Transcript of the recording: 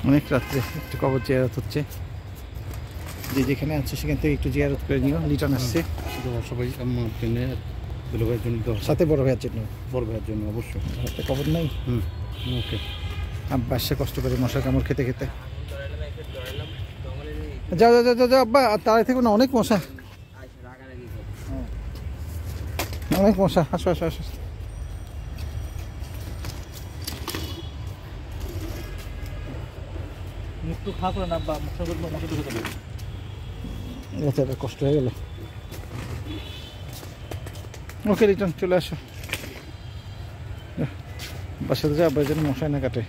অনেক রাত্রে একটু কবর জিয়ারত হচ্ছে, যে যেখানে আছে সেখান থেকে একটু জিয়ারত করে নিও। লিটন আসছে সবাই আমার জন্য, দুলো ভাইয়ের জন্য, সাথে বড় ভাইয়ের জন্য। বড় ভাইয়ের জন্য অবশ্যই। হাতে কবর নাই। ওকে। আব্বা আসছে কষ্ট করে মশার কামড় খেতে খেতে। যাও যাও যাও যাও আব্বা, আর তাড়াই থেকে না, অনেক মশা, অনেক মশা। আসো আসো আসো। মুখটু খা করে না, বা মশা ঢুকে যাবে। আচ্ছা, কষ্ট হয়ে গেল। ওকে রিটার্ন চলে আসো বাসাতে, যা আব্বার জন্য মশাই না কাটে।